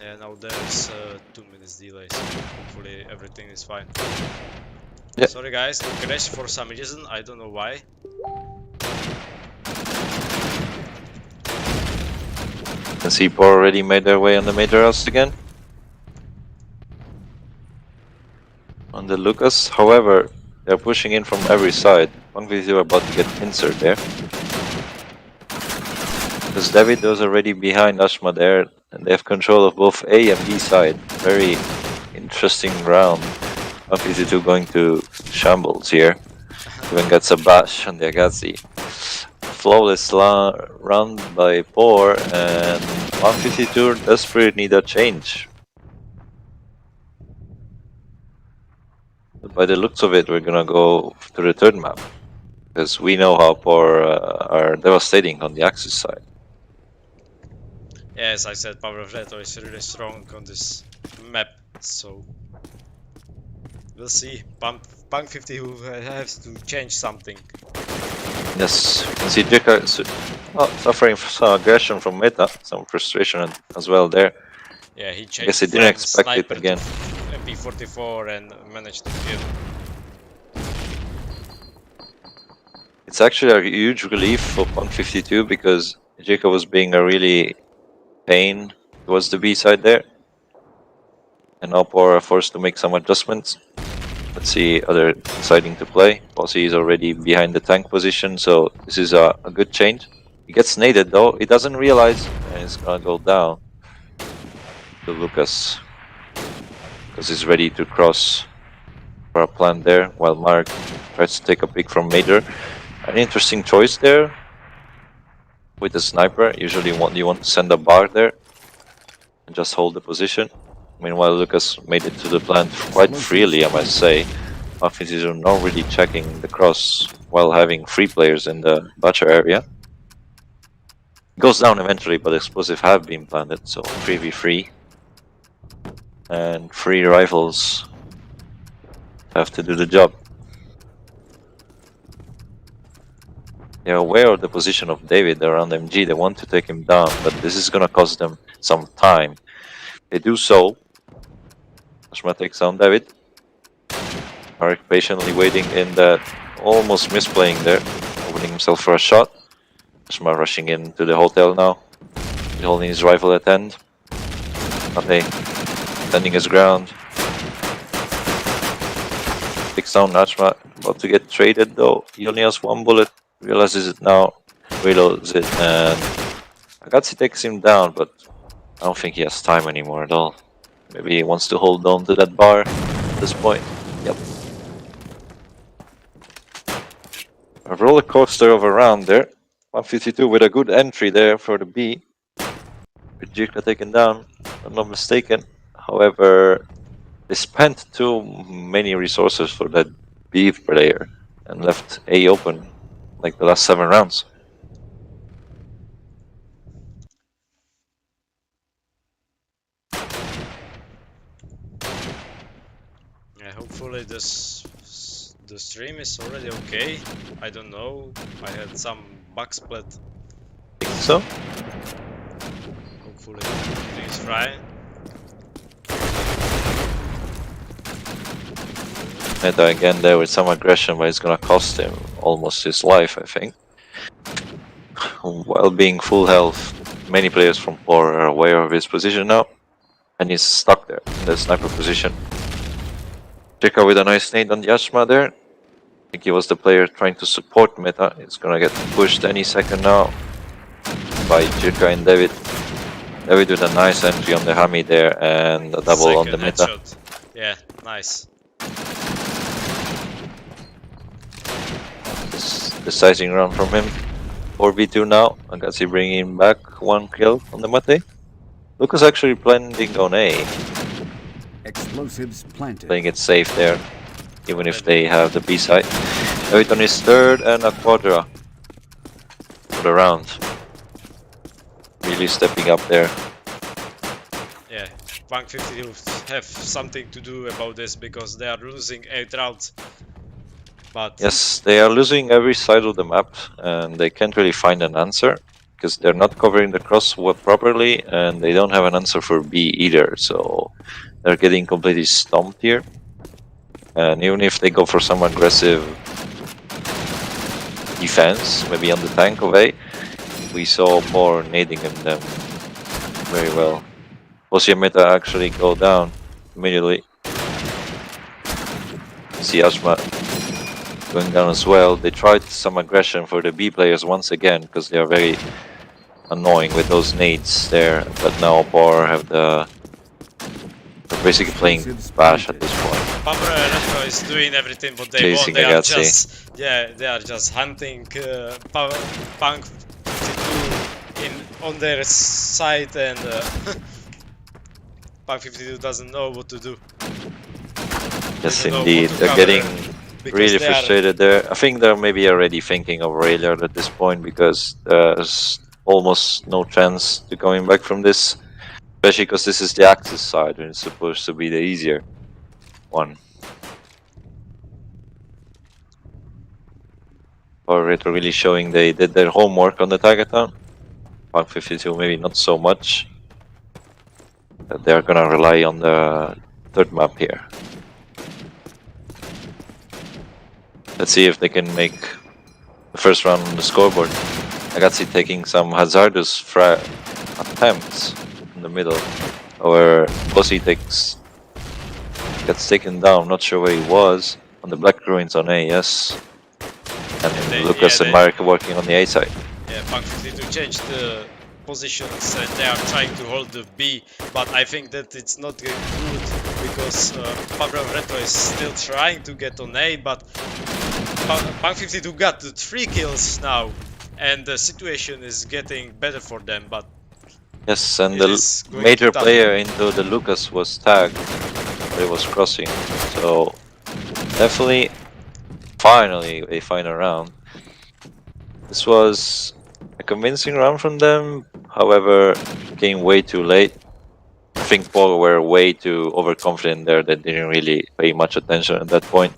And now there's 2 minutes delay, so hopefully everything is fine. Yeah. Sorry guys, it crashed for some reason, I don't know why. You can see PoR already made their way on the major house again. On the Lucas, however, they're pushing in from every side. Punk52 are about to get insert there. Because David was already behind Ashma there, and they have control of both A and B side. Very interesting round. Punk52 going to shambles here. Even gets a bash on the Agazi. Flawless run by PoR, and Punk52 desperately need a change. But by the looks of it, we're gonna go to the third map. Because we know how PoR are devastating on the Axis side. Yes, I said Power of Retro is really strong on this map, so we'll see. Punk52 has to change something. Yes, you can see Jika suffering from some aggression from meta, some frustration as well there. Yeah, he changed I guess he didn't expect it again. MP44 and managed to kill. It's actually a huge relief for Punk52 because Jika was being a really pain towards the B side there. And now PoR are forced to make some adjustments. Let's see other siding to play. Bossy is already behind the tank position, so this is a good change. He gets naded though, he doesn't realize, and he's gonna go down to Lucas. Because he's ready to cross for a plant there, while Mark tries to take a pick from Major. An interesting choice there with the sniper. Usually you want to send a bar there and just hold the position. Meanwhile, Lucas made it to the plant quite freely, I must say. Officers are not really checking the cross while having 3 players in the butcher area. Goes down eventually, but explosives have been planted, so 3v3. And 3 rifles have to do the job. They're aware of the position of David around MG, they want to take him down, but this is gonna cost them some time. They do so. Ashma takes down David. Mark patiently waiting in that, almost misplaying there, opening himself for a shot. Ashma rushing into the hotel now. He's holding his rifle at hand. Okay, standing his ground. Takes down Ashma, about to get traded though. He only has 1 bullet, realizes it now, reloads it, and Agazi takes him down, but I don't think he has time anymore at all. Maybe he wants to hold on to that bar at this point. Yep. A roller coaster of a round there. 152 with a good entry there for the B. With Jika taken down, if I'm not mistaken. However, they spent too many resources for that B player and left A open like the last 7 rounds. Yeah, hopefully the stream is already okay. I don't know. I had some bug split. Think so? Hopefully everything is fine. Meta again there with some aggression, but it's gonna cost him almost his life, I think. While being full health, many players from PoR are aware of his position now, and he's stuck there in the sniper position. Jika with a nice nade on the Ashma there. I think he was the player trying to support Meta. It's gonna get pushed any second now by Jika and David. David with a nice entry on the Hami there and a double on the Meta. Headshot. Yeah, nice. Decising round from him. 4v2 now. Agazi bringing back 1 kill on the Mate. Lucas actually planning on A. Explosives planted. Playing it safe there, even if they have the B side. David on his 3rd and a quadra for the round. Really stepping up there. Yeah, Punk52 have something to do about this because they are losing 8 rounds. But Yes, they are losing every side of the map and they can't really find an answer. because they're not covering the cross properly, and they don't have an answer for B either. So they're getting completely stomped here. And even if they go for some aggressive defense, maybe on the tank of A, we saw PoR nading them very well. Meta actually go down immediately. You see Ashma going down as well. They tried some aggression for the B players once again because they are very annoying with those nades there. But now PoR have the... They're basically playing bash at this point. PoR Retro is doing everything what they Chasing want. They are Agazzi. just, yeah, they are just hunting Punk52 on their side, and Punk52 doesn't know what to do. Yes, They don't know indeed. what to They're cover getting because really they are- frustrated there. I think they're maybe already thinking of Railyard at this point because there's almost no chance to coming back from this. Especially because this is the Axis side and it's supposed to be the easier one. PoR really showing they did their homework on the Tigertown. Punk52 maybe not so much. But they're gonna rely on the third map here. Let's see if they can make the first round on the scoreboard. Agazzi taking some hazardous attempts in the middle, where Bossy gets taken down. Not sure where he was. On the Black Ruins on A, yes. And Lucas and Marek working on the A side. Yeah, Punk52 changed the positions and they are trying to hold the B, but I think that it's not good because PoR Retro is still trying to get on A, but Punk52 got the 3 kills now, and the situation is getting better for them, but yes, and it the is going major tough. player into the Lucas was tagged, but it was crossing. So definitely, finally, a final round. This was a convincing round from them, however, came way too late. I think PoR were way too overconfident there, they didn't really pay much attention at that point.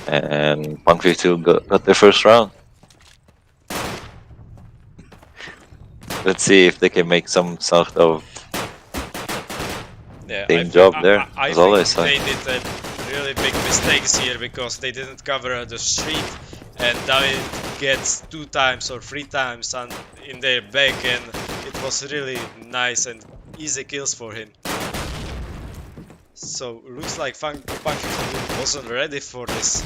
And Punk52 got their first round. Let's see if they can make some sort of team job there, as always. They did really big mistakes here because they didn't cover the street, and David gets 2 times or 3 times in their back, and it was really nice and easy kills for him. So looks like Punk52 wasn't ready for this.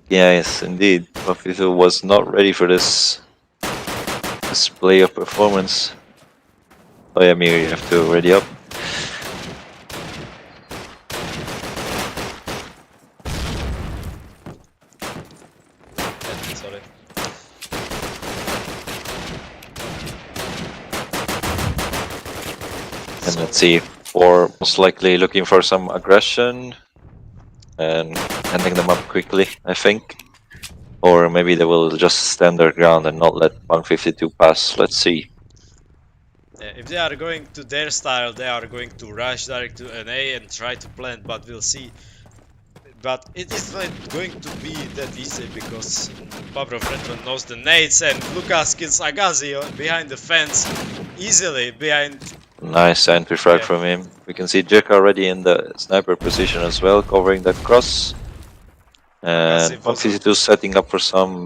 Yeah, yes, indeed. Punk52 was not ready for this display of performance. Oh yeah, Mir, you have to ready up. Sorry. And let's see, PoR most likely looking for some aggression and handing them up quickly, I think. Or maybe they will just stand their ground and not let Punk52 pass. Let's see. Yeah, if they are going to their style, they are going to rush direct to an A and try to plant, but we'll see. But it is not going to be that easy because PoR Retro knows the nades, and Lucas kills Agazzi behind the fence easily behind. Nice anti-frag from him. We can see Jeka already in the sniper position as well, covering that cross. And Punk52 setting up for some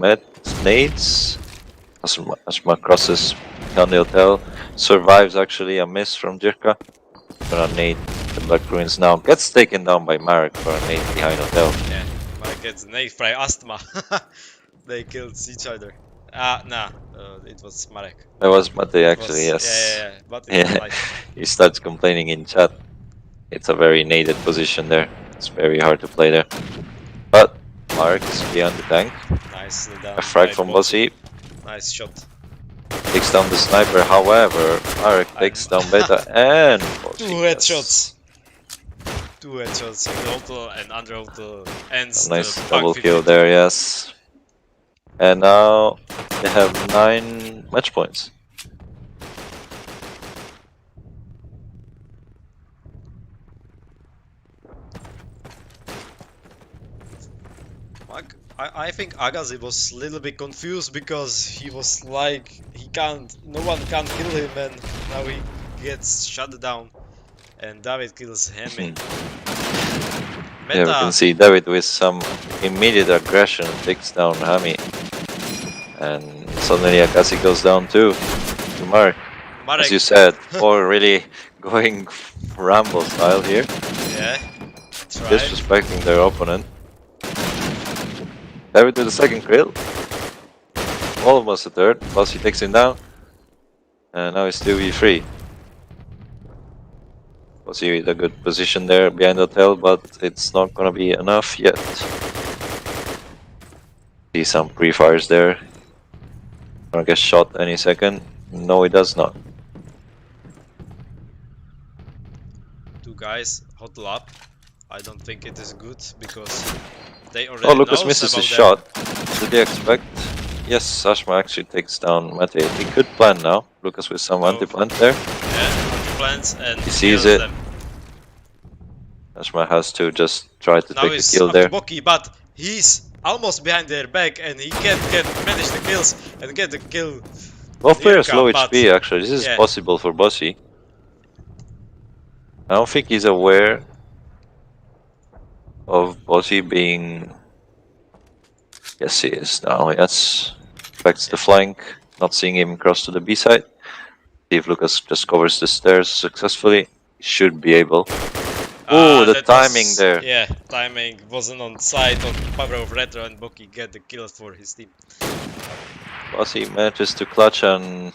nades. Ashma crosses down the hotel. Survives actually a miss from Jirka. Gonna nade the Black Ruins now. Gets taken down by Marek for a nade behind hotel. Yeah, Marek gets nade by Asthma. They killed each other. Nah, it was Marek. That was Mate actually, yes. Yeah, but it's like... He starts complaining in chat. It's a very naded position there. It's very hard to play there. But Marek is behind the tank. Nice. A frag from Bossy. Nice shot. Takes down the sniper, however, Marek takes down Beta and Bossy. 2 headshots. 2 headshots in the auto and under auto ends. A nice the double Punk52. kill there, yes. And now they have 9 match points. I think Agassi was a little bit confused because he was like, no one can kill him, and now he gets shut down. And David kills him. Yeah, we can see David with some immediate aggression takes down Hami. And suddenly Agassi goes down too, to Marek. As you said, PoR really going Rambo style here. Yeah, disrespecting their opponent. David with the second kill. Almost a third. Bossy takes him down. And now it's 2v3. Bossy with a good position there behind the hotel, but it's not gonna be enough yet. See some pre-fires there. Gonna get shot any second. No, he does not. Two guys huddle up. I don't think it is good because they already Oh, Lucas knows misses his about shot. Did he expect? Yes, Ashma actually takes down Mate. He could plan now. Lucas with some anti-plant there. Yeah, anti-plants and he sees it. them. Ashma has to just try to Now take a he's kill after there. Boki, but he's almost behind their back and he can't manage the kills and get the kill. Both players Near low camp, HP actually. This is yeah. possible for Bossy. I don't think he's aware of Bossy being... Yes, he is now. Yes. Affects the flank. Not seeing him cross to the B side. See if Lucas just covers the stairs successfully. He should be able. Oh, the timing there. Yeah, timing wasn't on side of Power of Retro and Boki get the kill for his team. Bossy manages to clutch an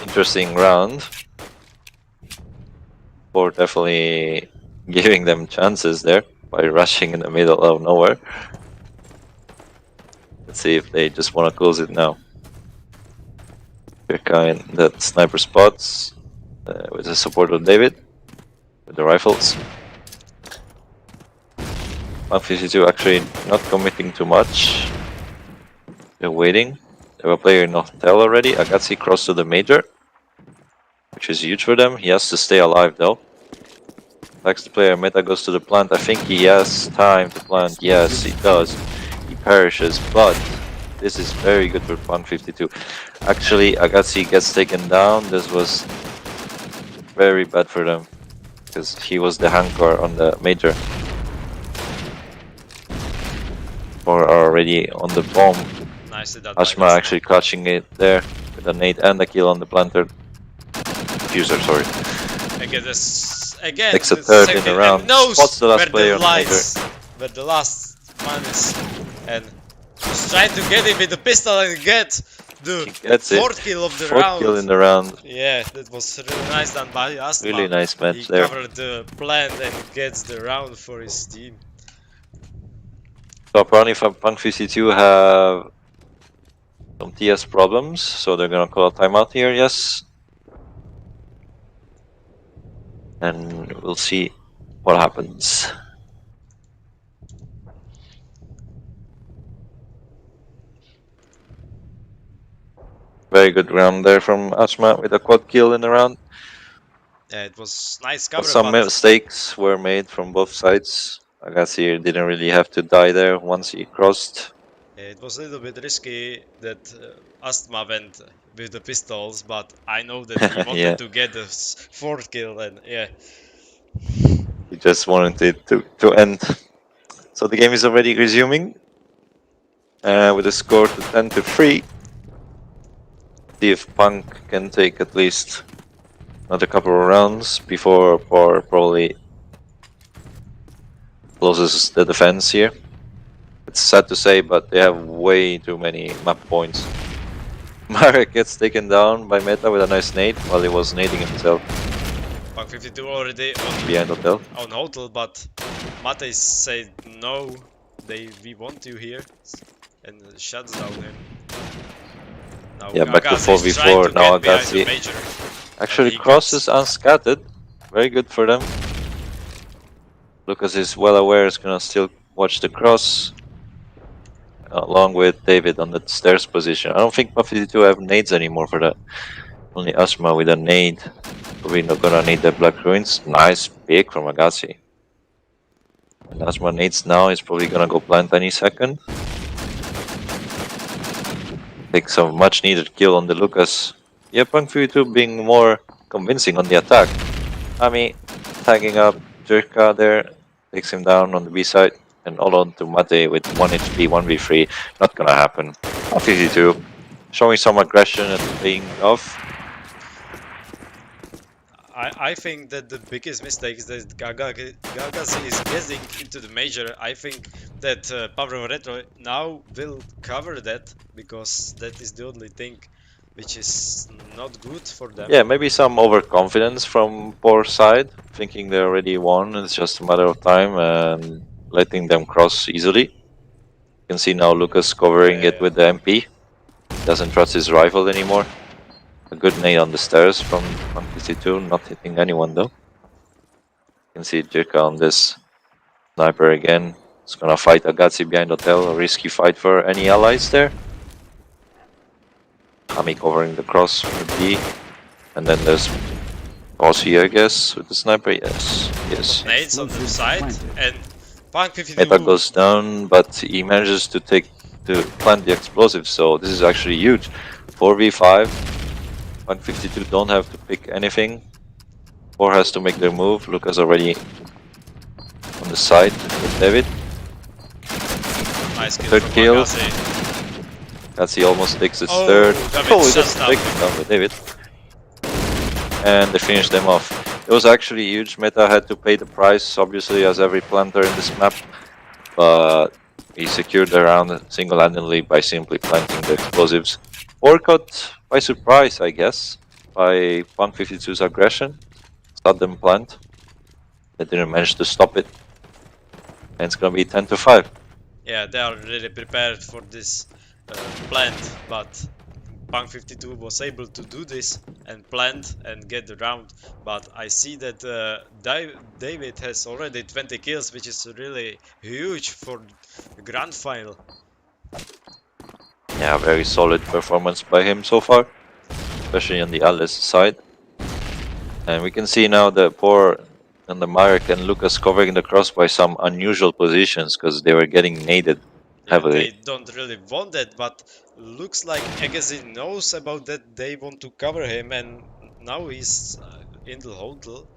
interesting round. PoR definitely giving them chances there by rushing in the middle of nowhere. Let's see if they just want to close it now. Pirka in that sniper spots with the support of David with the rifles. Punk52 actually not committing too much. They're waiting. They have a player in hotel already. Agatsi crossed to the major, which is huge for them. He has to stay alive though. Attacks the player. Meta goes to the plant. I think he has time to plant. Yes, he does. He perishes, but this is very good for Punk52. Actually, Agatsi gets taken down. This was very bad for them because he was the anchor on the major. PoR are already on the bomb. Nicely done. Ashma actually clutching it there with a nade and a kill on the planter. Diffuser, sorry. Again, takes a third in the round. Spots the last player on the major. Where the last man is, and he's trying to get him with the pistol and get the fourth kill of the round. Fourth kill in the round. Yeah, that was really nice done by Astma. Really nice match he there. Covered the plant and gets the round for his team. So apparently Punk52 have some TS problems, so they're gonna call a timeout here, yes. And we'll see what happens. Very good round there from Ashma with a quad kill in the round. Yeah, it was nice cover. But some mistakes were made from both sides. Agassi didn't really have to die there once he crossed. Yeah, it was a little bit risky that Astma went with the pistols, but I know that he wanted to get the fourth kill, and yeah. He just wanted it to end. So the game is already resuming with a score to 10-3. See if Punk can take at least another couple of rounds before PoR probably closes the defense here. It's sad to say, but they have way too many map points. Marek gets taken down by Meta with a nice nade while he was nading himself. Punk52 already on behind hotel. On hotel, but Mate said no, we want you here, and shuts down him. Now yeah, back to 4v4. Now Agassi actually crosses unscattered. Very good for them. Lucas is well aware he's gonna still watch the cross. Along with David on the stairs position. I don't think Punk52 have nades anymore for that. Only Ashma with a nade. Probably not gonna need the Black Ruins. Nice pick from Agassi. And Asma nades now. He's probably gonna go plant any second. Take some much needed kill on the Lucas. Yeah, Punk52 being more convincing on the attack. Ami tagging up Jerka there, takes him down on the B side, and all on to Mate with 1 HP, 1v3. Not gonna happen. 52 showing some aggression and playing off. I think that the biggest mistake is that Gagazi is getting into the major. I think that Pavro Retro now will cover that, because that is the only thing which is not good for them. Yeah, maybe some overconfidence from PoR side, thinking they already won. It's just a matter of time and letting them cross easily. You can see now Lucas covering it with the MP. Doesn't trust his rifle anymore. A good nade on the stairs from 152, not hitting anyone though. You can see Jirka on this sniper again. He's gonna fight Agatsi behind hotel, a risky fight for any allies there. Ami covering the cross with B. And then there's Aussie, I guess, with the sniper. Yes. Nades on the side, and Punk52 Meta goes down, but he manages to plant the explosive, so this is actually huge. 4v5. Punk52 don't have to pick anything. PoR has to make their move. Lucas already on the side with David. Nice kill Third from kill. Gagazi. Katsi almost takes his Oh, third. David Oh, he shuts doesn't down. take him down with David. And they finish them off. It was actually huge. Meta had to pay the price, obviously, as every planter in this map. But he secured the round single-handedly by simply planting the explosives. Or caught by surprise, I guess, by Punk52's aggression. Start them plant. They didn't manage to stop it. And it's gonna be 10-5. Yeah, they are really prepared for this plant, but Punk52 was able to do this and plant and get the round. But I see that David has already 20 kills, which is really huge for the grand final. Yeah, very solid performance by him so far, especially on the Alice side. And we can see now the PoR and the Marek and Lucas covering the cross by some unusual positions because they were getting naded heavily. They don't really want that, but looks like Agassi knows about that. They want to cover him, and now he's in the hotel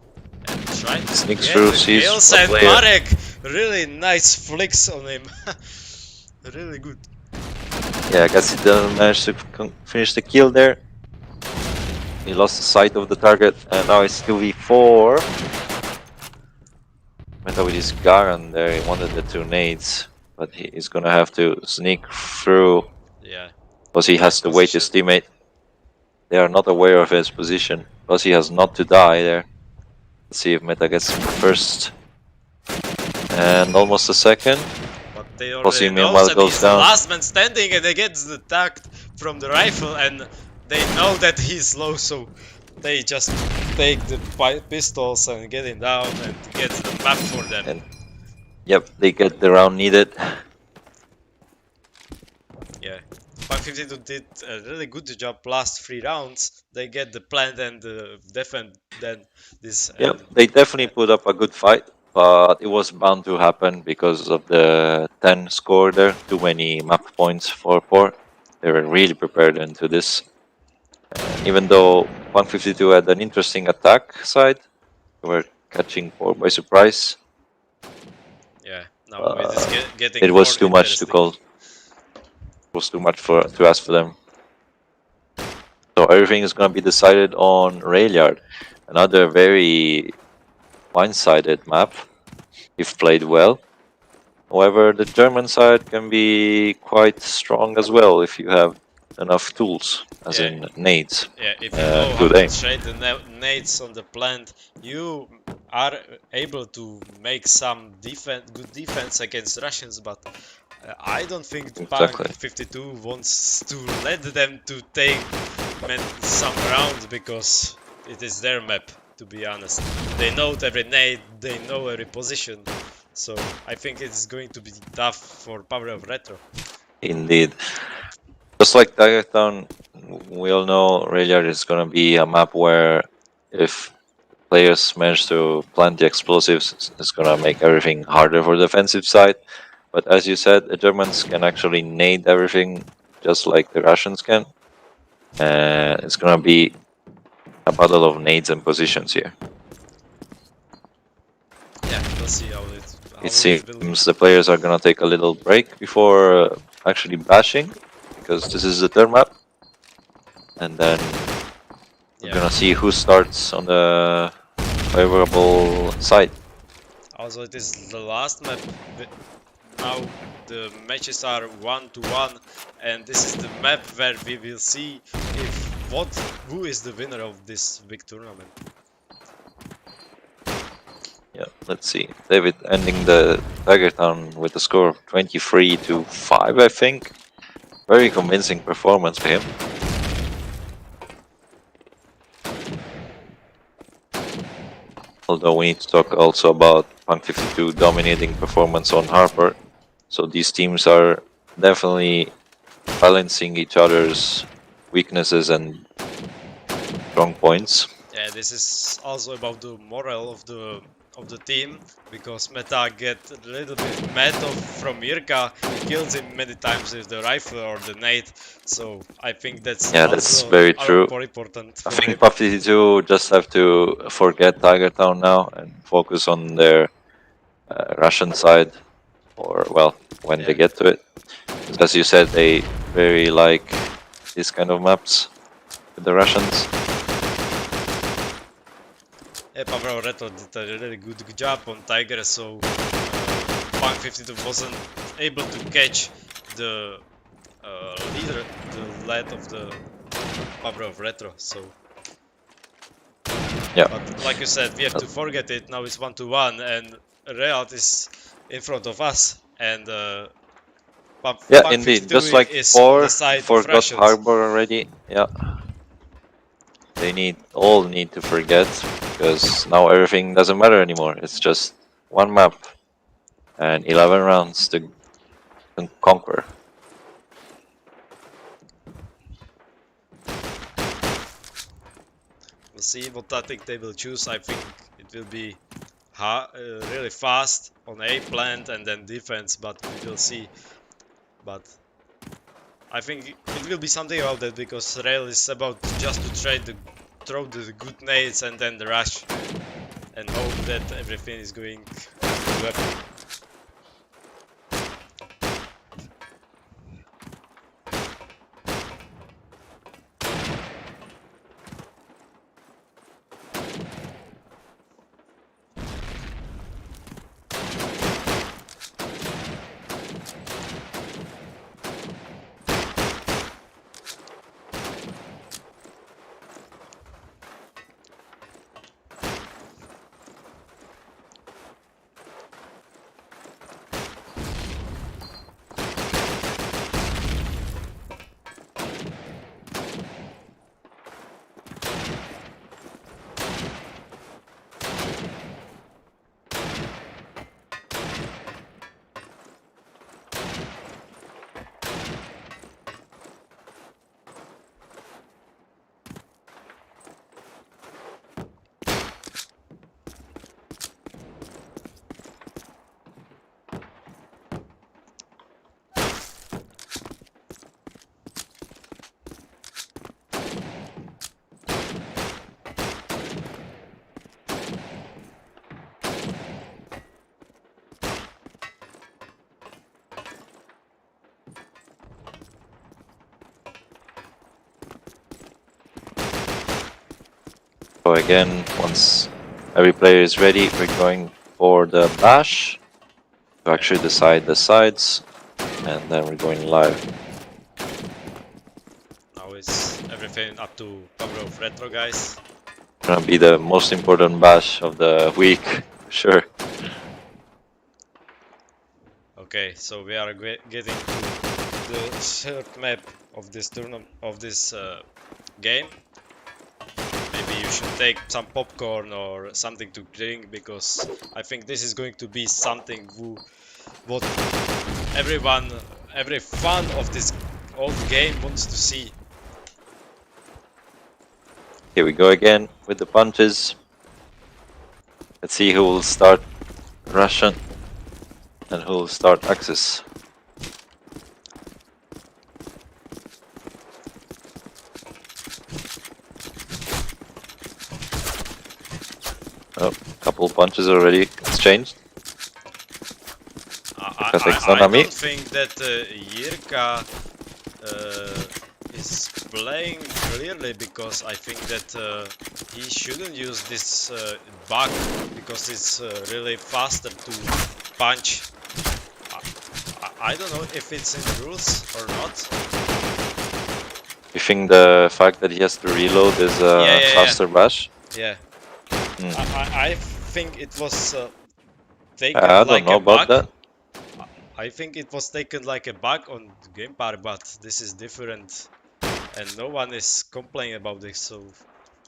and trying to Sneaks get through, the sees kills. a And player. Marek, really nice flicks on him. Really good. Yeah, I guess he didn't manage to finish the kill there. He lost the sight of the target, and now it's 2v4. Meta with his Garan there, he wanted the 2 nades, but he's gonna have to sneak through. Yeah. Because he has to wait his teammate. They are not aware of his position. Because he has not to die there. Let's see if Meta gets him first. And almost a second. But they Rossi already know meanwhile that goes he's down. the last man standing, and he gets attacked from the rifle, and they know that he's low, so they just take the pistols and get him down and get the map for them. And yep, they get the round needed. Yeah, Punk52 did a really good job last 3 rounds. They get the plant and the defend, then this. Yep, they definitely put up a good fight, but it was bound to happen because of the 10 score there. Too many map points for PoR. They were really prepared into this. Even though Punk52 had an interesting attack side, they were catching PoR by surprise. Yeah, now it is getting It was more too much to interesting. call. It was too much to ask for them. So everything is going to be decided on Railyard. Another very one-sided map, if played well. However, the German side can be quite strong as well if you have enough tools, as in nades. Yeah, if you know how good to aim. trade the nades on the plant, you are able to make some good defense against Russians, but I don't think Exactly. Punk52 wants to let them to take some rounds, because it is their map, to be honest. They know every nade, they know every position, so I think it's going to be tough for Power of Retro. Indeed. Just like Tigertown, we all know Railyard is going to be a map where if players manage to plant the explosives, it's gonna make everything harder for the defensive side. But as you said, the Germans can actually nade everything just like the Russians can. And it's gonna be a battle of nades and positions here. Yeah, we'll see how It it will. seems the players are gonna take a little break before actually bashing, because this is the third map. And then we're Yeah. gonna see who starts on the favorable side. Also, it is the last map. Now the matches are 1-1, and this is the map where we will see who is the winner of this big tournament. Yeah, let's see. David ending the Tigertown with a score of 23-5, I think. Very convincing performance for him. Although we need to talk also about Punk52 dominating performance on Harper. So these teams are definitely balancing each other's weaknesses and strong points. Yeah, this is also about the morale of the team, because Meta get a little bit mad from Mirka. He kills him many times with the rifle or the nade, so I think that's That's also very true. more important I for think him. Punk52 just have to forget Tigertown now and focus on their Russian side, or well, when they get to it. As you said, they very like these kind of maps with the Russians. Yeah, PoR Retro did a really good job on Tiger, so Punk52 wasn't able to catch the leader, the lead of the PoR Retro. So, Yeah. but like you said, we have to forget it. Now it's 1-1, and Railyard is in front of us, and Yeah, Punk52 indeed. Just like is on PoR the side of forgot Russians. Harbor already. Yeah. They all need to forget, because now everything doesn't matter anymore. It's just one map and 11 rounds to conquer. We'll see what tactic they will choose. I think it will be really fast on A plant and then defense, but we will see. But I think it will be something about that, because Rail is about just to throw the good nades and then the rush and hope that everything is going to happen. So again, once every player is ready, we're going for the bash to actually decide the sides, and then we're going live. Now it's everything up to PoR Retro, guys. Gonna be the most important bash of the week, sure. Okay, so we are getting to the third map of this tournament, of this game. Maybe you should take some popcorn or something to drink, because I think this is going to be something what every fan of this old game wants to see. Here we go again with the punches. Let's see who will start Russian and who will start Axis. Oh, couple punches already exchanged. I Kazakhstan, don't think that Jirka is playing clearly, because I think that he shouldn't use this bug, because it's really faster to punch. I don't know if it's in the rules or not. You think the fact that he has to reload is a Yeah. faster bash? Yeah. Hmm. I think it was taken I don't like know a bug. about that. I think it was taken like a bug on the game power, but this is different, and no one is complaining about this, so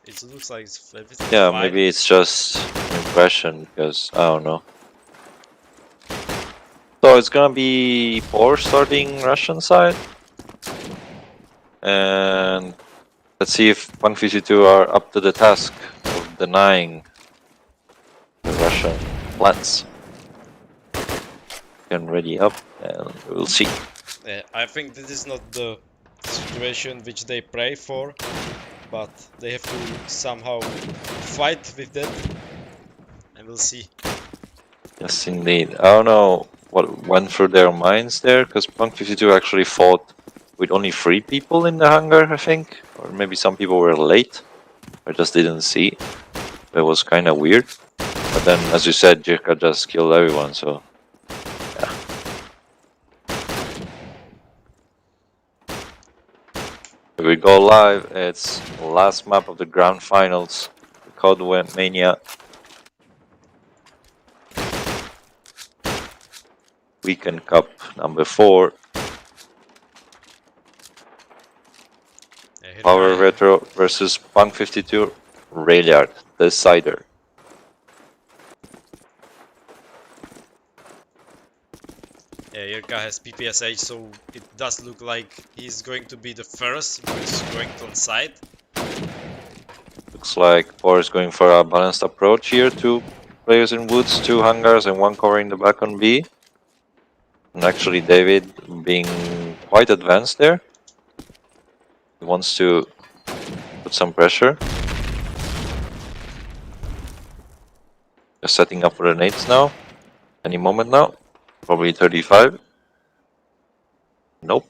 it looks like it's everything Yeah, fine. maybe it's just an impression because I don't know. So it's gonna be PoR starting Russian side, and let's see if Punk52 are up to the task of denying the Russian plans. Get ready up, and we'll see. I think this is not the situation which they pray for, but they have to somehow fight with that, and we'll see. Yes, indeed. I don't know what went through their minds there, because Punk52 actually fought with only 3 people in the hangar, I think, or maybe some people were late. I just didn't see. It was kind of weird. But then, as you said, Jirka just killed everyone, so yeah. Here we go live. It's the last map of the grand finals, the Code Mania. Weekend Cup number 4. PoR Retro versus Punk52 Railyard, the decider. Yeah, Jirka has PPSH, so it does look like he's going to be the first who's going on site. Looks like PoR is going for a balanced approach here. 2 players in woods, 2 hangars, and 1 covering the back on B. And actually, David being quite advanced there. He wants to put some pressure. Just setting up for the nades now. Any moment now. Probably 35. Nope.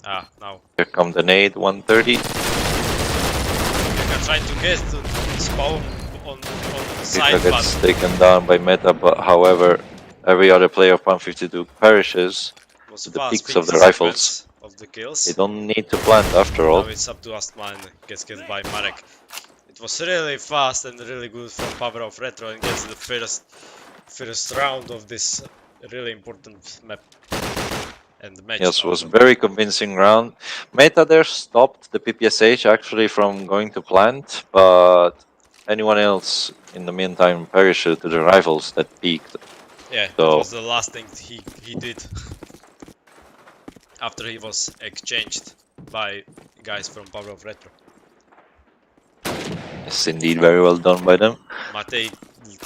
Ah, now. Here come the nade, 130. Jirka tried to get to spawn on the side, Jirka gets but taken down by Meta, but however, every other player of Punk52 perishes. was The fast. peaks of the 50 rifles. seconds of the kills. They don't need to plant after all. Now it's up to Astma and gets killed by Marek. It was really fast and really good from PoR of Retro, and gets the first round of this really important map and match. Yes, was also. very convincing round. Meta there stopped the PPSH actually from going to plant, but anyone else in the meantime perished to the rifles that peaked. Yeah, So that was the last thing he did after he was exchanged by guys from PoR of Retro. it's indeed very well done by them. Matej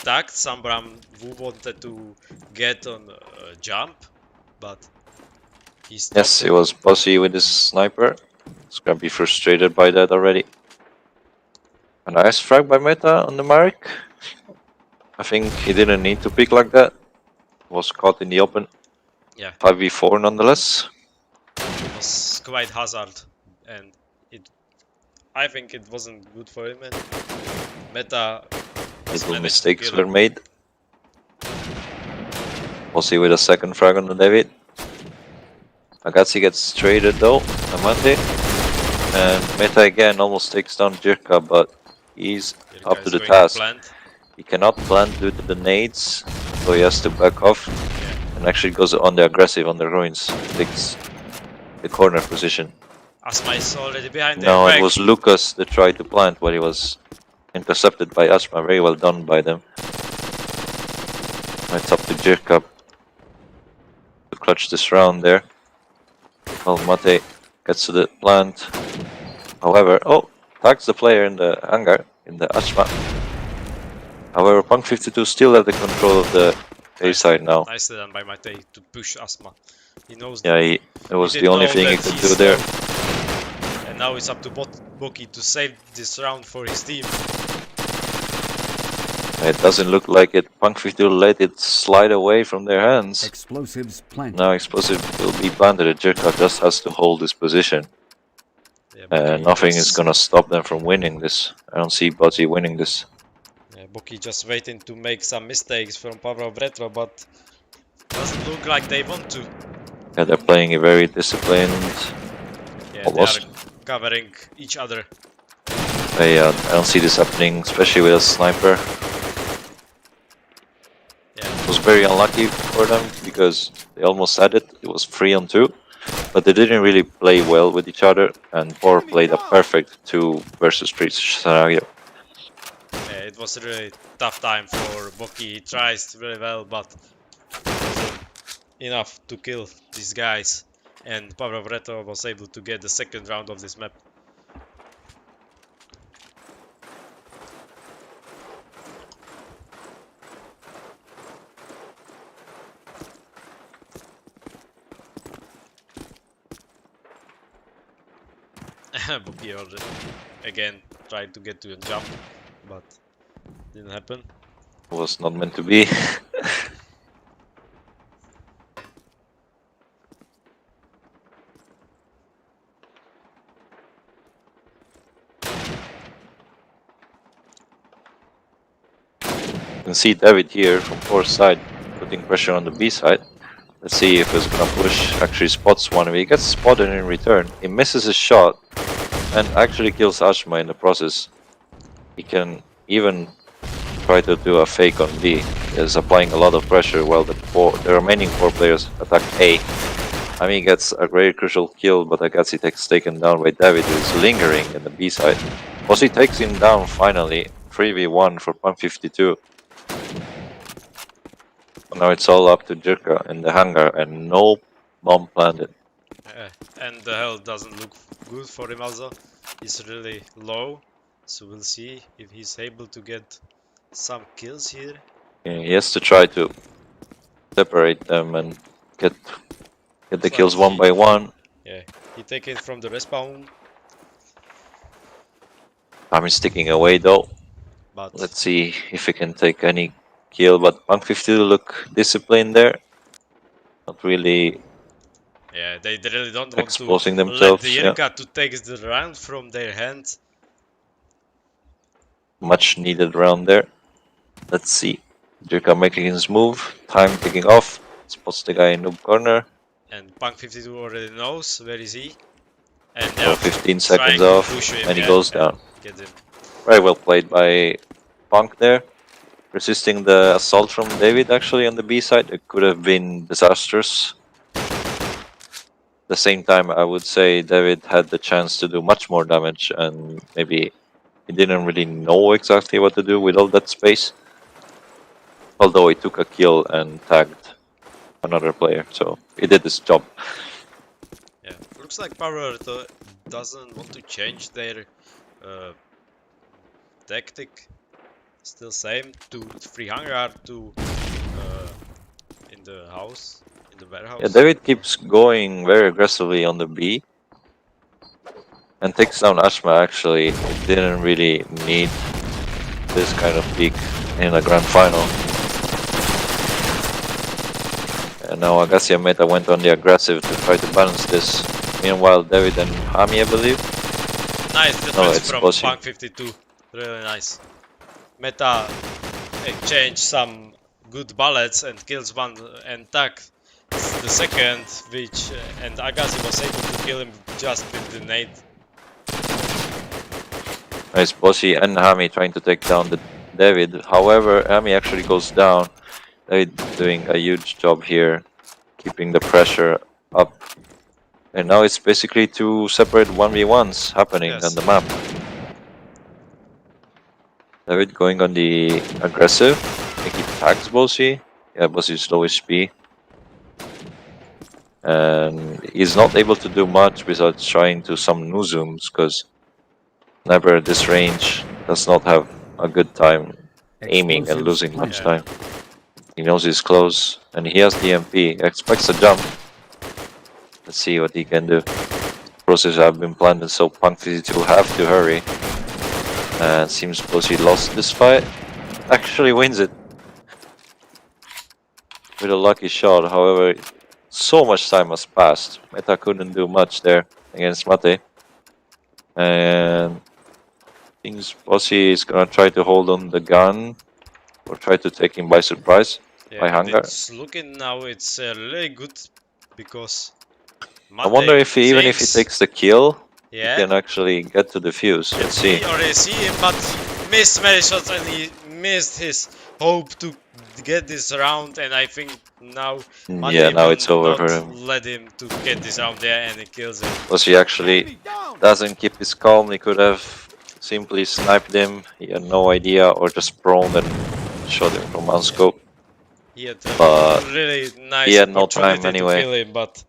tagged Sambram, who wanted to get on a jump, but he stopped. Yes, he was bossy with his sniper. He's gonna be frustrated by that already. A nice frag by Meta on the Marek. I think he didn't need to pick like that. Was caught in the open. Yeah. 5v4 nonetheless. It was quite hazard, and I think it wasn't good for him, and Meta was Little managed mistakes to kill were him. made. Bossy with a second frag on the David. Agatsi gets traded though, Amante. And Meta again almost takes down Jirka, but he's Jirka up to is the going task. plant. He cannot plant due to the nades, so he has to back off. Yeah. And actually goes on the aggressive on the ruins. Takes the corner position. Asma is already behind their No, back. it was Lucas that tried to plant, but he was intercepted by Asma. Very well done by them. It's up to Jirka to clutch this round there. Well, Mate gets to the plant. However, oh, tags the player in the hangar, in the Ashma. However, Punk52 still have the control of the A side now. Nicely done by Matej to push Asma. He knows Yeah, it was he the did only know thing he that could he's do there. slow. And now it's up to Boki to save this round for his team. It doesn't look like it. Punk52 let it slide away from their hands. Explosives planted. Now explosive will be planted. Jerka just has to hold this position. Yeah, Boki Nothing is just, gonna stop them from winning this. I don't see Bocci winning this. yeah, Boki just waiting to make some mistakes from Power of Retro, but doesn't look like they want to. Yeah, they're playing it very disciplined. Yeah, Almost. they are covering each other. I don't see this happening, especially with a sniper. Yeah, It was very unlucky for them because they almost had it. It was 3-on-2, but they didn't really play well with each other. And PoR played a perfect 2 versus 3 scenario. yeah, it was a really tough time for Boki. He tries really well, but wasn't enough to kill these guys. And Power of Retro was able to get the second round of this map. Boki already again tried to get to a jump, but didn't happen. It was not meant to be. You can see David here from PoR's side putting pressure on the B side. Let's see if he's gonna push. Actually spots one. He gets spotted in return. He misses his shot and actually kills Ashma in the process. He can even try to do a fake on B. He's applying a lot of pressure while the remaining 4 players attack A. I mean, he gets a very crucial kill, but I guess he takes taken down by David, who is lingering in the B side. Bossy takes him down finally. 3v1 for Punk52. Now it's all up to Jirka in the hangar and no bomb planted. And the health doesn't look good for him also. He's really low, so we'll see if he's able to get some kills here. He has to try to separate them and get the kills one by one. Yeah, he take it from the respawn, I'm sticking away though. but Let's see if he can take any kill, but Punk52 look disciplined there. Not really yeah, they really don't want exposing to themselves. let the Irka to take the round from their hands. Much needed round there. Let's see. Jirka making his move. Time ticking off. Spots the guy in noob corner. And Punk52 already knows where is he. And So 15 trying seconds to off, push him, and he yeah, goes and down. get him. Very well played by Punk there. Resisting the assault from David actually on the B side. It could have been disastrous. At the same time, I would say David had the chance to do much more damage, and maybe he didn't really know exactly what to do with all that space. Although he took a kill and tagged another player, so he did his job. Yeah, looks like Power doesn't want to change their tactic. Still same, 3 hangar, 2 in the house, in the warehouse. Yeah, David keeps going very aggressively on the B and takes down Ashma. Actually, he didn't really need this kind of peak in a grand final. And now Agassi Meta went on the aggressive to try to balance this. Meanwhile, David and Hami, I believe. Nice defense from Bossy. Punk52, really nice. Meta exchanged some good bullets and kills one and tag the second, which and Agassi was able to kill him just with the nade. Nice Bossy and Hami trying to take down the David. However, Hami actually goes down. David doing a huge job here, keeping the pressure up. And now it's basically 2 separate 1v1s happening Yes. on the map. David going on the aggressive. I think he tags Bossy. Yeah, Bossy's low HP. And he's not able to do much besides trying to some new zooms because Sniper at this range does not have a good time aiming and Explosives losing much planted. time. He knows he's close, and he has the MP. Expects a jump. Let's see what he can do. Process have been planted, so Punk52 have to hurry. And seems he lost this fight. Actually wins it with a lucky shot. However, so much time has passed. Meta couldn't do much there against Mate. And things Bossy is gonna try to hold on the gun or try to take him by surprise. Yeah, By and hunger. it's looking now. It's really good because I wonder Mate if he, even if he thinks, takes the kill, he yeah, can actually get to the fuse. Let's see. he already see him, but he missed many shots and he missed his hope to get this round. And I think now Mate Yeah, now will it's over not for him. let him to get this round there, and he kills him. Bossy actually doesn't keep his calm. He could have simply sniped him. He had no idea, or just prone and shot him from unscope. He had But a really nice he had no opportunity time anyway. to kill him, but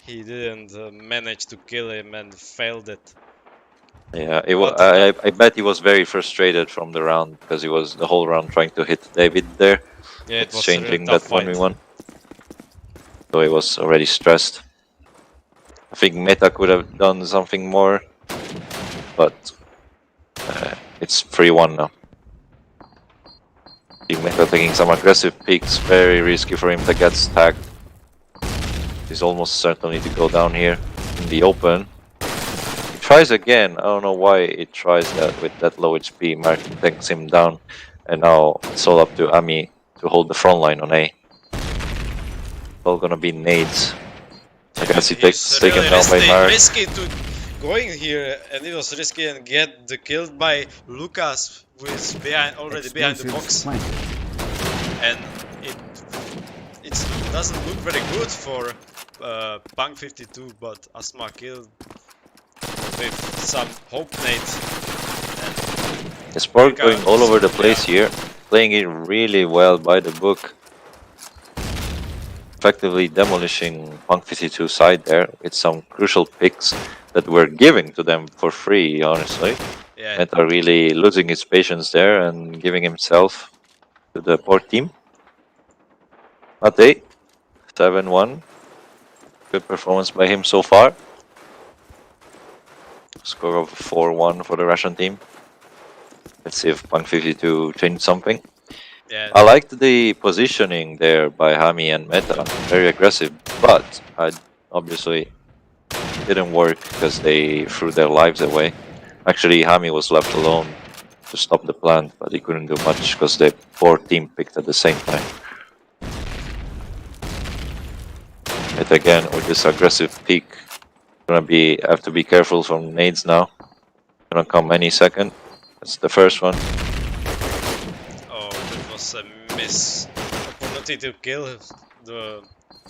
he didn't manage to kill him and failed it. Yeah, But I bet he was very frustrated from the round because he was the whole round trying to hit David there, yeah, it was a really exchanging tough that fight. 1v1. So he was already stressed. I think Meta could have done something more, but it's 3-1 now. I think Meta taking some aggressive peeks, very risky for him to get tagged. He's almost certainly to go down here in the open. He tries again. I don't know why it tries that with that low HP. Mark takes him down, and now it's all up to Ami to hold the front line on A. All gonna be nades. I guess he takes taken really down by Mark. risky to going here, and it was risky and get the killed by Lucas, who is already behind the box, planted. and it doesn't look very good for Punk52, but Asma killed with some hope nade. His PoR Luka going all over the place yeah. here, playing it really well by the book. Effectively demolishing Punk52 side there with some crucial picks that were giving to them for free, honestly. Yeah, Meta really losing his patience there and giving himself to the PoR team. Mate, 7-1. Good performance by him so far. Score of 4-1 for the Russian team. Let's see if Punk52 changed something. yeah. I liked the positioning there by Hami and Meta, very aggressive, but obviously didn't work because they threw their lives away. Actually, Hami was left alone to stop the plant, but he couldn't do much because the PoR team picked at the same time. But again, with this aggressive peak, have to be careful from nades now. Gonna come any second. That's the first one. Oh, that was a miss opportunity to kill the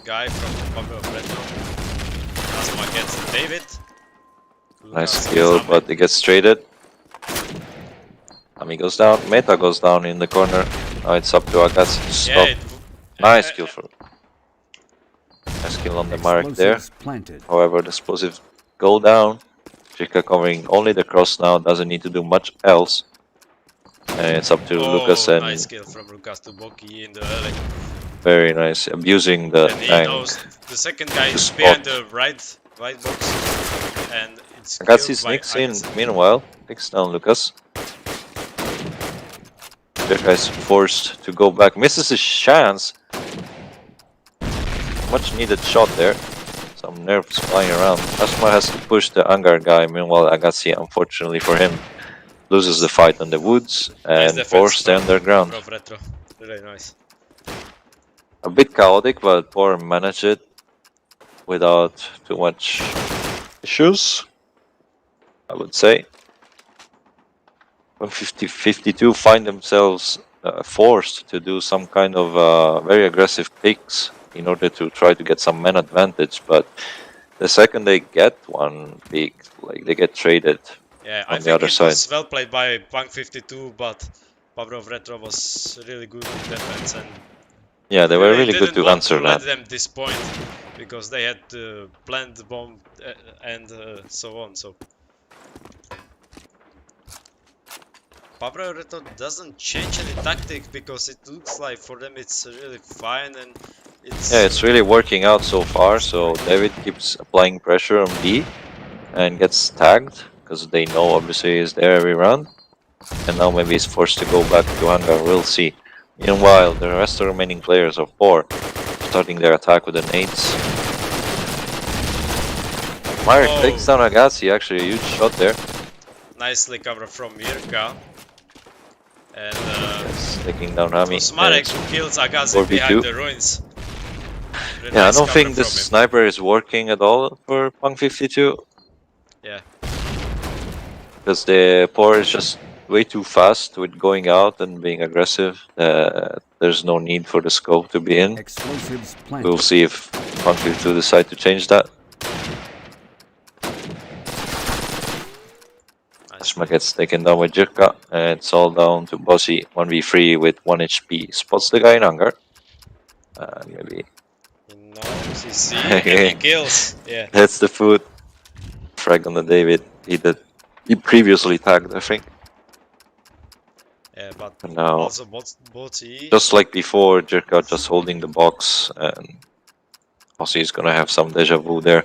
guy from PoR. Asma gets David. Nice Lucas kill, is but it gets traded. Ami goes down, Meta goes down in the corner. Now it's up to Agatsi to stop. Nice kill for. Nice kill on the mark there. Explosives planted. However, the explosives go down. Chika covering only the cross now, doesn't need to do much else. And it's up to Lucas and nice kill from Lucas to Boki in the early. very nice, abusing the And he tank. knows the second guy is spot. behind the right box, and it's Agatsi killed by sneaks in, Agatsi. meanwhile, takes down Lucas. Chika is forced to go back, misses his chance. Much needed shot there. Some nerves flying around. Asma has to push the Angar guy, meanwhile Agatsi, unfortunately for him, loses the fight on the woods Nice and defense forced the from underground. Retro. Really nice. A bit chaotic, but PoR managed it without too much issues, I would say. When 52 find themselves forced to do some kind of very aggressive picks in order to try to get some man advantage, but the second they get one pick, like they get traded. Yeah, On I the think other it side. was well played by Punk52, but Pavlov Retro was really good in defense, and Yeah, they were really good didn't to want answer to let that. them disappoint because they had to plant the bomb and so on. So PoR Retro doesn't change any tactic because it looks like for them it's really fine and it's Yeah, it's really working out so far. So David keeps applying pressure on B and gets tagged because they know obviously he's there every round. And now maybe he's forced to go back to hangar. We'll see. Meanwhile, the rest of the remaining players of PoR starting their attack with the nades. Marek Oh. takes down Agassi, actually a huge shot there. nicely covered from Mirka. And Yes, taking down it Rami. was Marek who kills Agassi 4v2. behind the ruins. Really Yeah, I nice don't cover think this from him. sniper is working at all for Punk52. Yeah. Because the PoR is just way too fast with going out and being aggressive. There's no need for the scope to be in. Explosives planted. We'll see if Punk52 decide to change that. Ashma gets taken down with Jirka, and it's all down to Bossy 1v3 with 1 HP. Spots the guy in hangar. Maybe He knows, he sees, and he kills. Yeah. that's the food. Frag on the David. He previously tagged, I think. Yeah, but And now, also Botsy. just like before, Jirka just holding the box, and Bossy is gonna have some deja vu there.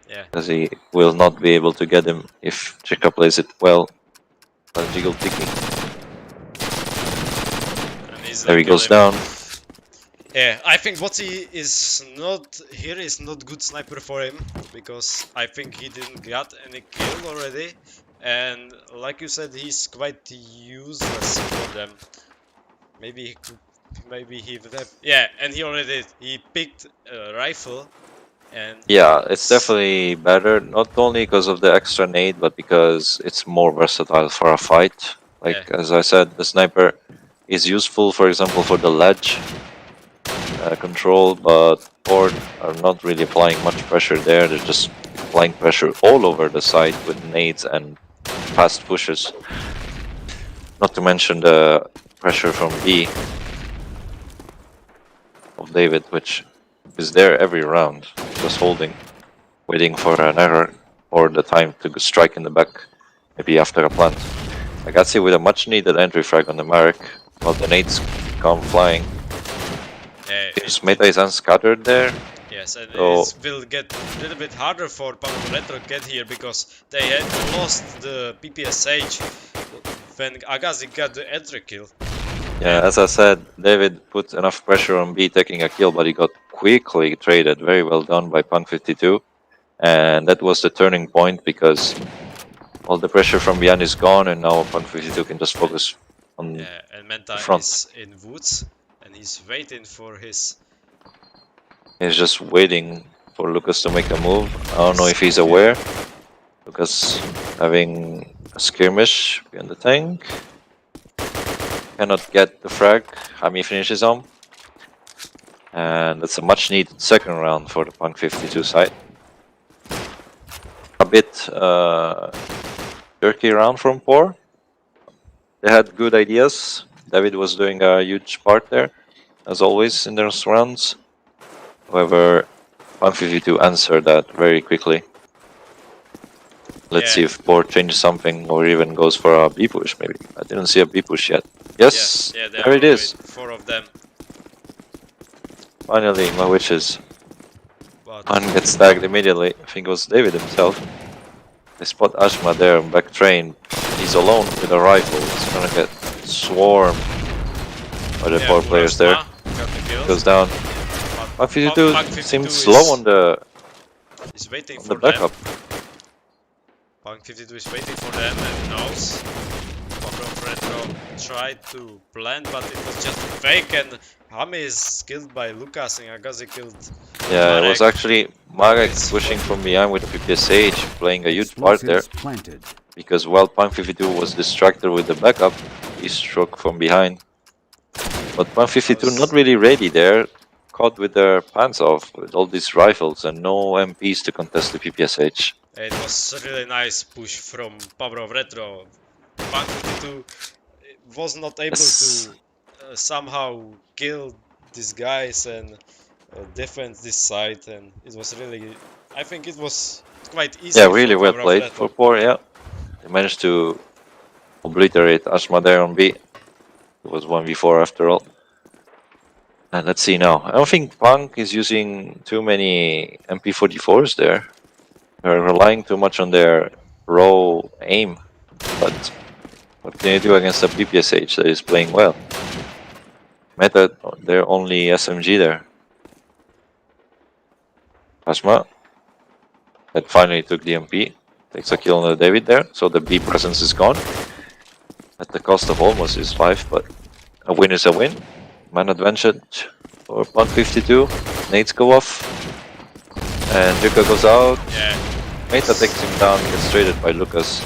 Yeah. Because he will not be able to get him if Jirka plays it well. Jiggle ticking. And he's There he like goes killing. down. Yeah, I think Botsy is not good sniper for him because I think he didn't get any kill already, and like you said, he's quite useless for them. Maybe he would have. Yeah, and he picked a rifle, and Yeah, it's definitely better, not only because of the extra nade, but because it's more versatile for a fight. Like, as I said, the sniper is useful, for example, for the ledge control, but PoR are not really applying much pressure there. They're just applying pressure all over the site with nades and fast pushes. Not to mention the pressure from B of David, which is there every round, just holding, waiting for an error or the time to strike in the back, maybe after a plant. Agassi with a much needed entry frag on the Marek, while the nades come flying. His meta is unscattered there. Yes, and So, it will get a little bit harder for PoR Retro to get here because they had lost the PPSH when Agassi got the entry kill. yeah, as I said, David put enough pressure on B taking a kill, but he got quickly traded. Very well done by Punk52. And that was the turning point because all the pressure from behind is gone, and now Punk52 can just focus on and Menta front. is in woods and he's waiting for his. He's just waiting for Lucas to make a move. I don't know if he's aware. Lucas having a skirmish behind the tank. Cannot get the frag. Hami finishes on. And that's a much needed second round for the Punk52 side. A bit jerky round from PoR. They had good ideas. David was doing a huge part there, as always in those rounds. However, Punk52 answered that very quickly. Let's see if PoR changes something or even goes for a B push, maybe. I didn't see a B push yet. Yes, Yeah, there it is. 4 of them. Finally, my wishes. But One gets tagged immediately. I think it was David himself. They spot Ashma there on back train. He's alone with a rifle. He's gonna get swarmed by the PoR players there. Goes down. Punk52 seems slow on the backup. Punk52 is waiting for them and knows. PoR Retro tried to plant, but it was just fake, and Hami is killed by Lucas and Agassi killed. Yeah, Marek. it was actually Marek pushing from behind with the PPSH, playing a huge part there. Planted. Because while Punk52 was distracted with the backup, he struck from behind. But Punk52 not really ready there, caught with their pants off with all these rifles and no MPs to contest the PPSH. It was a really nice push from PoR Retro. Punk52 was not able to somehow kill these guys and defend this side, and it was really, I think it was quite easy. Yeah, really well PoR played Retro. for PoR, yeah. They managed to obliterate Ashma there on B. It was 1v4 after all. And let's see now. I don't think Punk is using too many MP44s there. They're relying too much on their raw aim. But what can you do against a PPSH that is playing well? Meta, they're only SMG there. Ashma, that finally took the MP. Takes a kill on the David there, so the B presence is gone. At the cost of almost his life, but a win is a win. Man advantage for Punk52. Nades go off. And Yuka goes out. Yeah. Meta takes him down, gets traded by Lucas.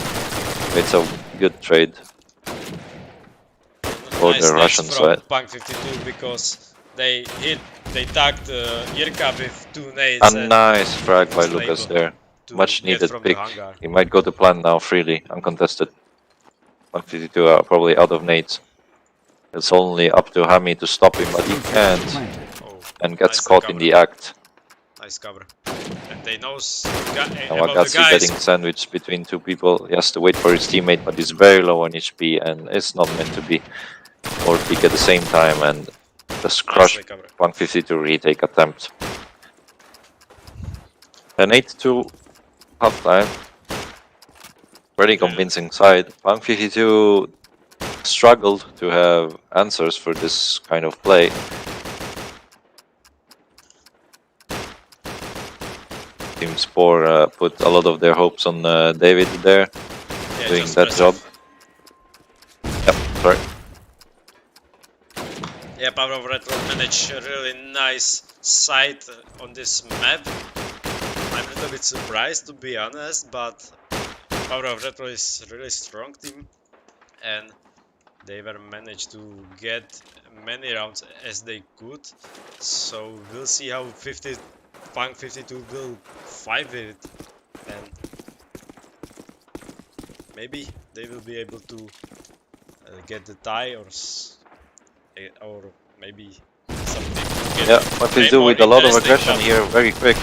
It's a good trade for Nice the nades Russian from side. Punk52 because they tagged Yirka with 2 nades. A And nice frag by was Lucas able there. to Much get needed from the pick. hangar. He might go to plan now freely, uncontested. Punk52 are probably out of nades. It's only up to Hami to stop him, but he can't. Oh, And gets nice caught cover. in the act. Nice cover. And they knows And about the Wakatsu guys. getting sandwiched between two people. He has to wait for his teammate, but he's very low on HP and it's not meant to be. Or peak at the same time and just crush Nicely covered. Punk52 retake attempt. An 8-2 halftime. Very convincing side. Punk52 struggled to have answers for this kind of play. Team PoR put a lot of their hopes on David there, Yeah, doing just that job. impressive. Yep, sorry. Yeah, PoR of Retro managed a really nice site on this map. I'm a little bit surprised to be honest, but PoR of Retro is a really strong team and they were managed to get many rounds as they could. So we'll see how Punk52 will fight with it and maybe they will be able to get the tie or maybe something. Yeah, Punk52 with a lot of aggression but here, very quick.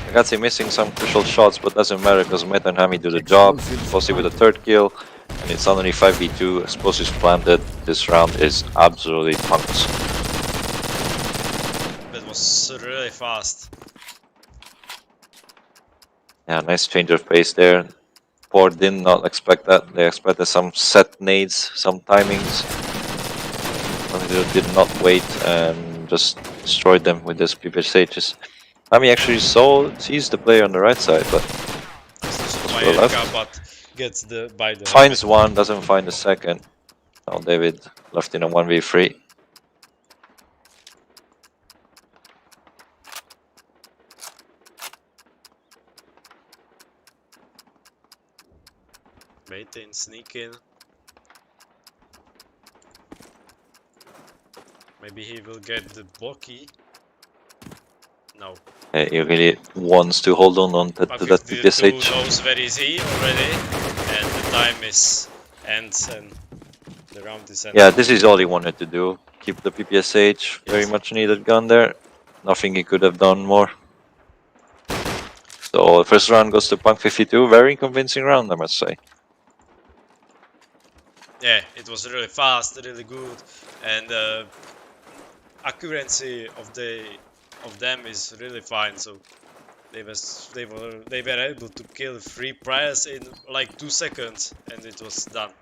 Wakatsu missing some crucial shots, but doesn't matter because Meta and Hami do the job. Fossey with a third kill, and it's only 5v2. Explosives planted. This round is absolutely punked. That was really fast. Yeah, nice change of pace there. PoR did not expect that. They expected some set nades, some timings. Punk52 did not wait and just destroyed them with this PPSHs. Hami actually sees the player on the right side, but By to the left. Erika, but gets by the Finds one, doesn't find the second. Now David left in a 1v3. waiting, sneaking. Maybe he will get the blocky. No. He really wants to hold on to that PPSH. knows where is he already, and the time is ends and the round is ended. Yeah, this is all he wanted to do. Keep the PPSH, very Yes. much needed gun there. Nothing he could have done more. So the first round goes to Punk52, very convincing round I must say. Yeah, it was really fast, really good, and accuracy of them is really fine. So they were able to kill 3 players in like 2 seconds, and it was done.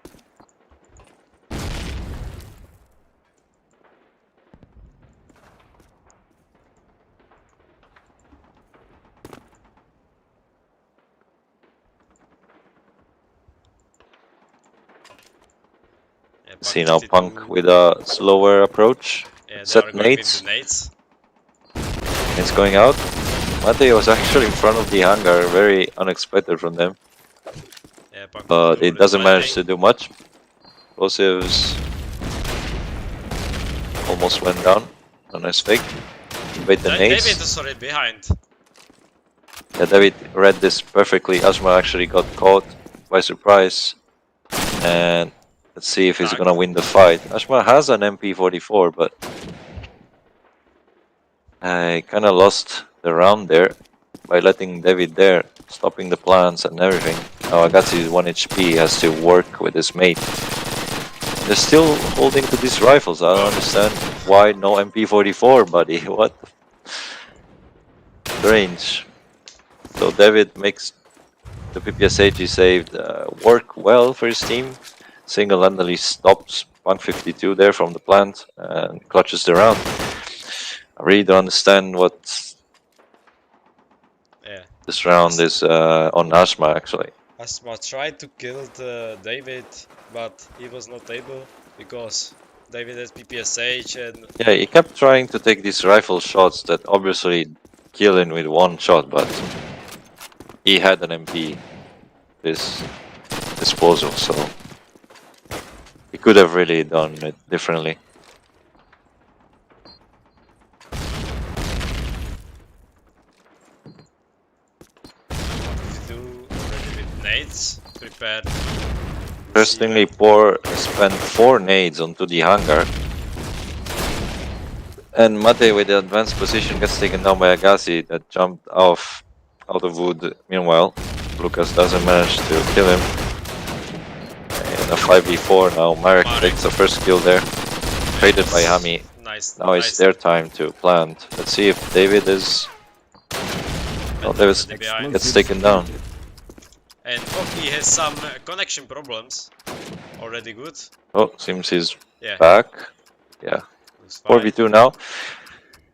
Yeah, See now Punk52 Punk with a slower approach. Yeah, they set are going with nades. the nades. It's going out. Mate was actually in front of the hangar, very unexpected from them. Yeah, Punk52 But it already doesn't manage to planting. do much. Explosives almost went down. A nice fake. Wait the David nades. is already behind. Yeah, David read this perfectly. Asma actually got caught by surprise. And let's see if he's gonna win the fight. Asma has an MP44, but I kinda lost the round there by letting David there, stopping the plans and everything. Now Agassi is 1 HP, has to work with his mate. They're still holding to these rifles. I don't understand why no MP44, buddy. What? Strange. So David makes the PPSH he saved work well for his team. Single-handedly stops Punk52 there from the plant and clutches the round. I really don't understand what Yeah. this round is on Asma actually. Asma tried to kill David, but he was not able because David has PPSH and Yeah, he kept trying to take these rifle shots that obviously kill him with one shot, but he had an MP this disposal, so he could have really done it differently. do already with nades prepared. Interestingly, PoR spent 4 nades onto the hangar. And Mate with the advanced position gets taken down by Agassi that jumped out of wood. Meanwhile, Lucas doesn't manage to kill him. In a 5v4 now, Marek takes the first kill there. Traded by Hami. Nice. Now it's their time to plant. Let's see if David is... Oh, David gets taken down. And Poki has some connection problems. Already good. Oh, seems he's Yeah. back. Yeah. Looks fine. 4v2 now.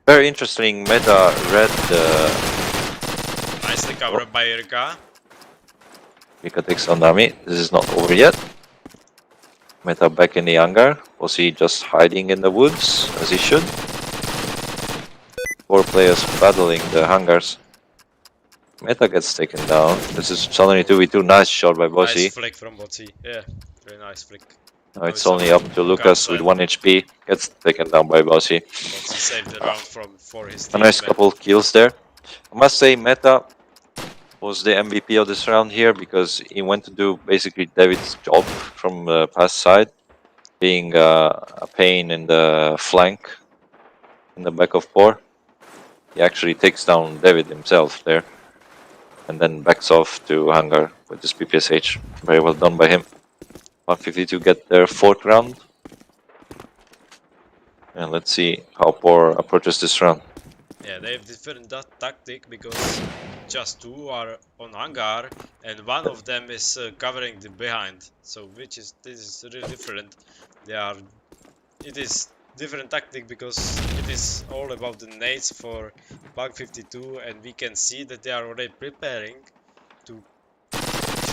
Very interesting meta red. Nicely covered by Irka. Mika takes on Nami. This is not over yet. Meta back in the hangar. Was he just hiding in the woods as he should? 4 players battling the hangars. Meta gets taken down. This is suddenly 2v2. Nice shot by Bossy. Nice flick from Bossy. Yeah, very nice flick. Now it's only up to Lucas with 1 HP. Gets taken down by Bossy. Bossy saved the round for his A team. nice couple of kills there. I must say Meta was the MVP of this round here because he went to do basically David's job from the past side, being a pain in the flank in the back of PoR. He actually takes down David himself there and then backs off to hangar with this PPSH. Very well done by him. Punk52 get their 4th round. And let's see how PoR approaches this round. Yeah, they have different tactic because just 2 are on hangar and one of them is covering the behind. So this is really different. It is different tactic because it is all about the nades for Punk52 and we can see that they are already preparing to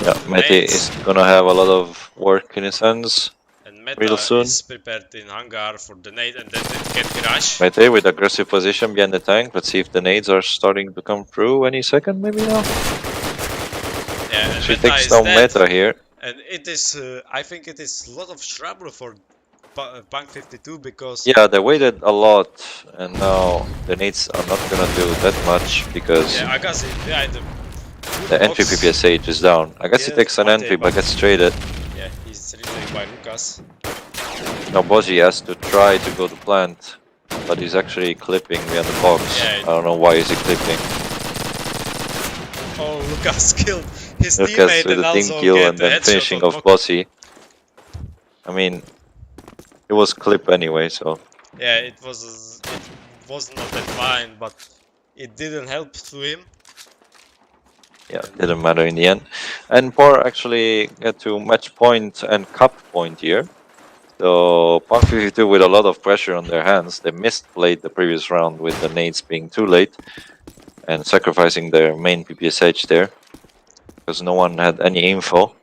Yeah, Mete nades. is gonna have a lot of work in his hands. And Meta real soon. is prepared in hangar for the nade and then it can crash. Mete with aggressive position behind the tank. Let's see if the nades are starting to come through any second, maybe now. Yeah, and She Meta takes is down dead. Meta here. And it is, I think it is a lot of trouble for Punk52 because Yeah, they waited a lot, and now the nades are not gonna do that much because yeah, Agassi behind the the entry box. PPSH is down. I guess he Yeah, takes an Mate, entry but but- gets traded. Yeah, he's returned by Lucas. Now Boji has to try to go to plant, but he's actually clipping behind the box. Yeah, I don't know why is he clipping. Oh, Lucas killed his Lucas teammate with and a team also kill get and the then headshot finishing on off Mock. Bossy. I mean, it was clip anyway, so Yeah, it was not that fine, but it didn't help to him. yeah, didn't matter in the end. And PoR actually get to match point and cup point here. So Punk52 with a lot of pressure on their hands. They misplayed the previous round with the nades being too late and sacrificing their main PPSH there because no one had any info.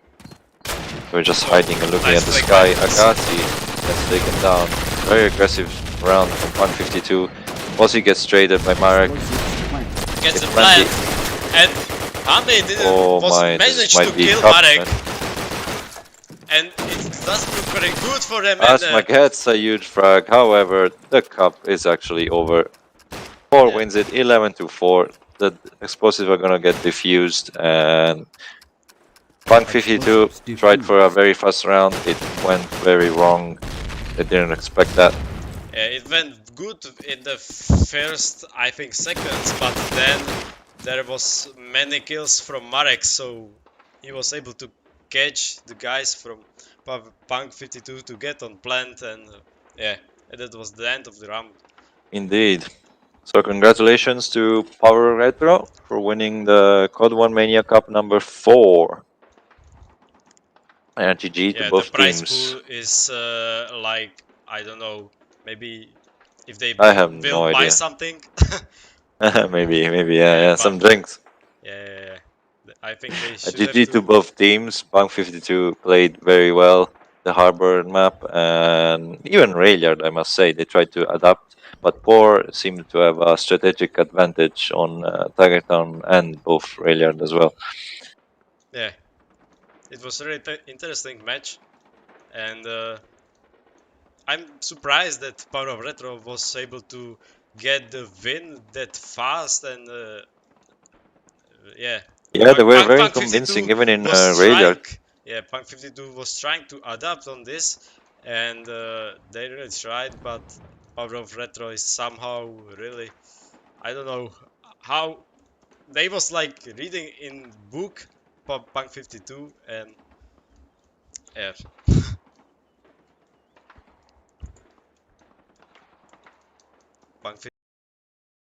They were just hiding and looking Nice at the flick sky. by Lucas. Agassi gets taken down. Very aggressive round from Punk52. Bossy gets traded by Marek. Explosives planted. Gets a It's plant. plenty. And Hame didn't Oh was my, this managed to might be kill cup, Marek. man. And it doesn't look very good for them. Asma gets a huge frag, however, the cup is actually over. PoR Yeah. wins it 11-4. The explosives are gonna get diffused, and Punk52 tried for a very fast round. It went very wrong. They didn't expect that. It went good in the first, I think, seconds, but then there was many kills from Marek, so he was able to catch the guys from Punk52 to get on plant, and yeah, and that was the end of the round. Indeed. So congratulations to PoR Retro for winning the Code 1 Mania Cup number 4. And GG to Yeah, the both prize teams. pool is like, I don't know, maybe if they I have will no buy idea. something. maybe, Yeah, yeah, but some drinks. yeah, I think they should have GG to to. both teams. Punk52 played very well the harbor map, and even Railyard, I must say, they tried to adapt, but PoR seemed to have a strategic advantage on Tigertown and both Railyard as well. Yeah, it was a really interesting match, and I'm surprised that Power of Retro was able to get the win that fast, and yeah, Yeah, they were very Punk convincing, 52 even in was Railyard. trying. Yeah, Punk 52 was trying to adapt on this, and they really tried, but Power of Retro is somehow really, I don't know how they was like reading in book Punk 52, and yeah. Punk